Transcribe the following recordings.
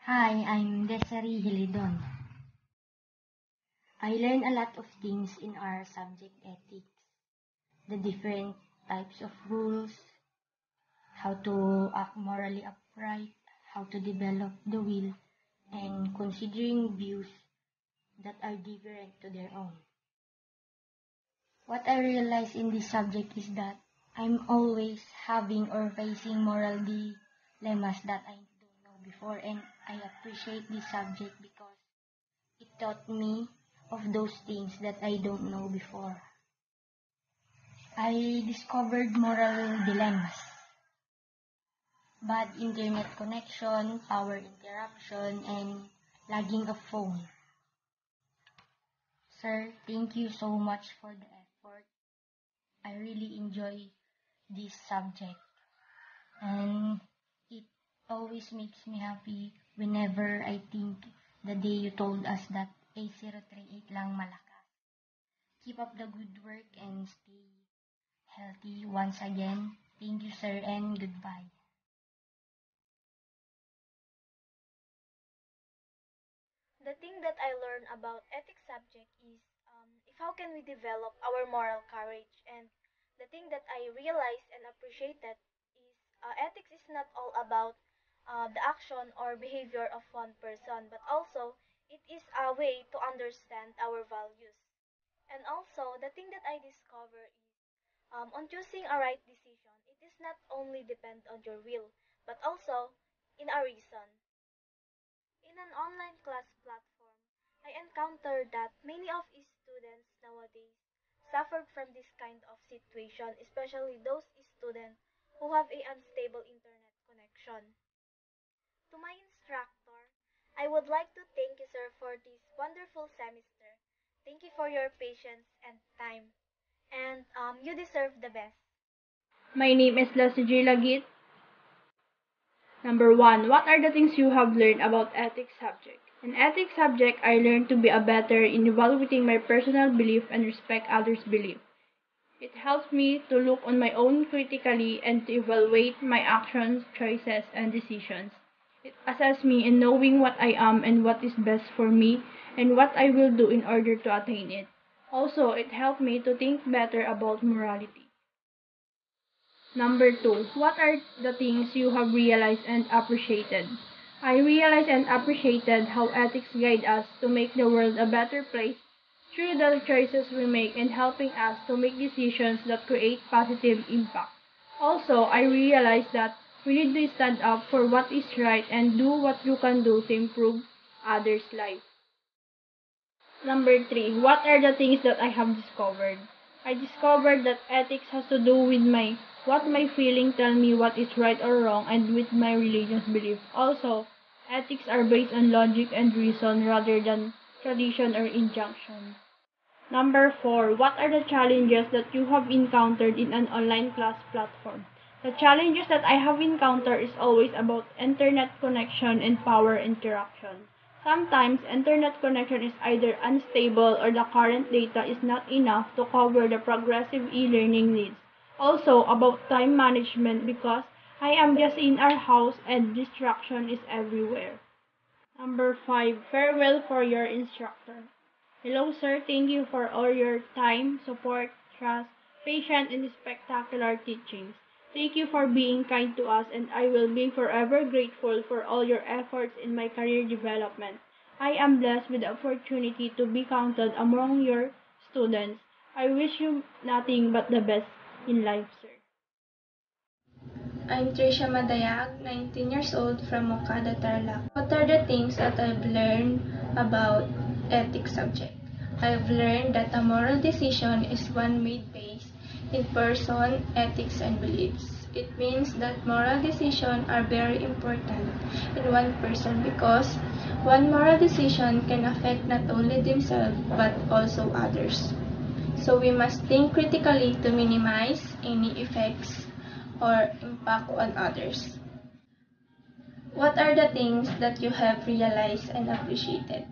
Hi, I'm Desiree Hilidon. I learned a lot of things in our subject ethics. The different types of rules, how to act morally upright, how to develop the will, and considering views that are different to their own. What I realized in this subject is that I'm always having or facing moral dilemmas that I don't know before, and I appreciate this subject because it taught me of those things that I don't know before. I discovered moral dilemmas. Bad internet connection, power interruption, and lagging of phone. Sir, thank you so much for the effort. I really enjoy this subject. And it always makes me happy whenever I think the day you told us that A038 lang malakas. Keep up the good work and stay healthy once again. Thank you, sir, and goodbye. The thing that I learned about ethics subject is if how can we develop our moral courage, and the thing that I realized and appreciated is ethics is not all about the action or behavior of one person, but also it is a way to understand our values. And also the thing that I discover is on choosing a right decision, it is not only depend on your will, but also in a reason. In an online class platform, I encountered that many of its students nowadays suffered from this kind of situation, especially those students who have a unstable internet connection. To my instructor, I would like to thank you, sir, for this wonderful semester. Thank you for your patience and time, and you deserve the best. My name is Leslie Lagit. Number 1. What are the things you have learned about ethics subject? In ethics subject, I learned to be a better in evaluating my personal belief and respect others' belief. It helps me to look on my own critically and to evaluate my actions, choices, and decisions. It assesses me in knowing what I am and what is best for me and what I will do in order to attain it. Also, it helped me to think better about morality. Number 2. What are the things you have realized and appreciated? I realized and appreciated how ethics guide us to make the world a better place through the choices we make and helping us to make decisions that create positive impact. Also, I realized that we need to stand up for what is right and do what you can do to improve others' lives. Number 3. What are the things that I have discovered? I discovered that ethics has to do with what my feeling tell me what is right or wrong and with my religion's belief. Also, ethics are based on logic and reason rather than tradition or injunction. Number 4. What are the challenges that you have encountered in an online class platform? The challenges that I have encountered is always about internet connection and power interaction. Sometimes internet connection is either unstable or the current data is not enough to cover the progressive e-learning needs. Also about time management because I am just in our house and distraction is everywhere. Number 5. Farewell for your instructor. Hello sir, thank you for all your time, support, trust, patience, and spectacular teachings. Thank you for being kind to us, and I will be forever grateful for all your efforts in my career development. I am blessed with the opportunity to be counted among your students. I wish you nothing but the best in life, sir. I'm Tricia Madayag, 19 years old from Okada, Tarlac. What are the things that I've learned about ethics subject? I've learned that a moral decision is one made based in person, ethics, and beliefs. It means that moral decisions are very important in one person because one moral decision can affect not only themselves but also others. So we must think critically to minimize any effects or impact on others. What are the things that you have realized and appreciated?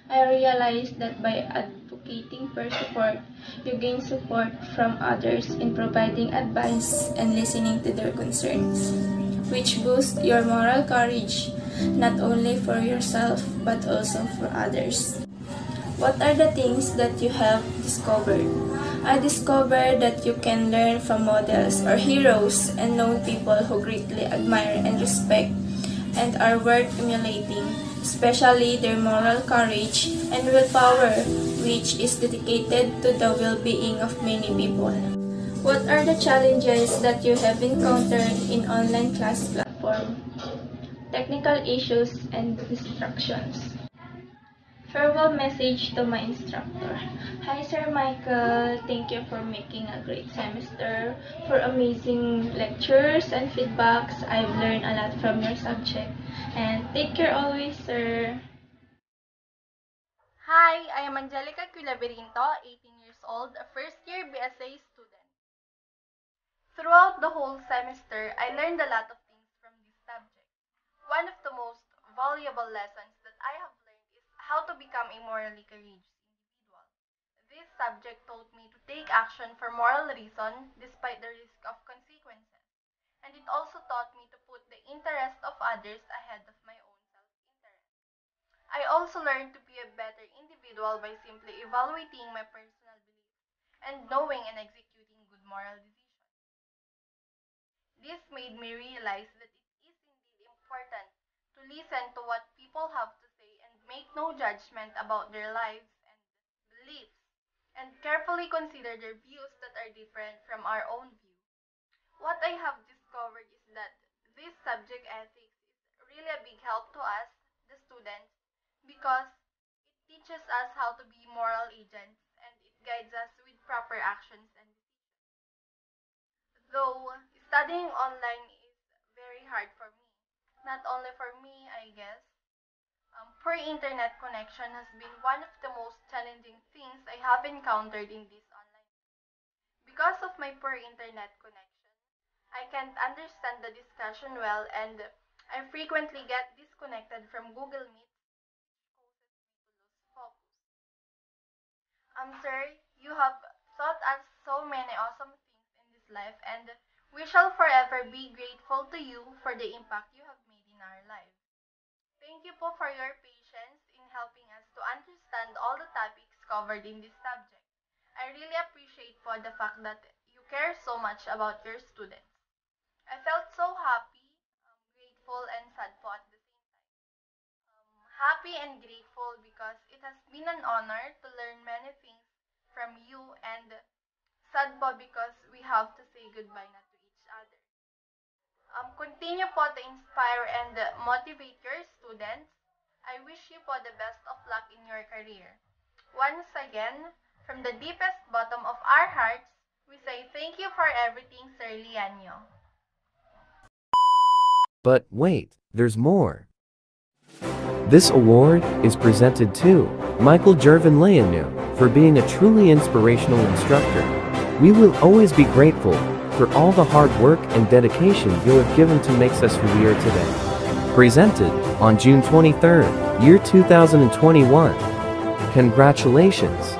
I realized that by advocating for support, you gain support from others in providing advice and listening to their concerns, which boosts your moral courage not only for yourself but also for others. What are the things that you have discovered? I discovered that you can learn from models or heroes and known people who greatly admire and respect and are worth emulating, especially their moral courage and willpower, which is dedicated to the well-being of many people. What are the challenges that you have encountered in online class platform? Technical issues and distractions. Farewell message to my instructor. Hi Sir Michael, thank you for making a great semester, for amazing lectures and feedbacks. I've learned a lot from your subject. And take care always, sir. Hi, I am Angelica Culaverinto, 18 years old, a first-year BSA student. Throughout the whole semester, I learned a lot of things from this subject. One of the most valuable lessons that I have learned is how to become a morally courageous individual. This subject taught me to take action for moral reason despite the risk of consequences. And it also taught me to put the interest of others ahead of my own self-interest. I also learned to be a better individual by simply evaluating my personal beliefs and knowing and executing good moral decisions. This made me realize that it is indeed important to listen to what people have to say and make no judgment about their lives and beliefs, and carefully consider their views that are different from our own view. What I have discovered is that this subject ethics is really a big help to us, the students, because it teaches us how to be moral agents and it guides us with proper actions and decisions. Though studying online is very hard for me, not only for me, I guess, poor internet connection has been one of the most challenging things I have encountered in this online. Because of my poor internet connection, I can't understand the discussion well and I frequently get disconnected from Google Meet, which causes me to lose focus. Sir, you have taught us so many awesome things in this life and we shall forever be grateful to you for the impact you have made in our lives. Thank you po for your patience in helping us to understand all the topics covered in this subject. I really appreciate po the fact that you care so much about your students. I felt so happy, grateful, and sad po at the same time. Happy and grateful because it has been an honor to learn many things from you, and sad po because we have to say goodbye na to each other. Continue po to inspire and motivate your students. I wish you po the best of luck in your career. Once again, from the deepest bottom of our hearts, we say thank you for everything, Sir Lianyo. But wait, there's more. This award is presented to Michael Jervin Leanu for being a truly inspirational instructor. We will always be grateful for all the hard work and dedication you have given to make us who we are today. Presented on June 23, year 2021. Congratulations.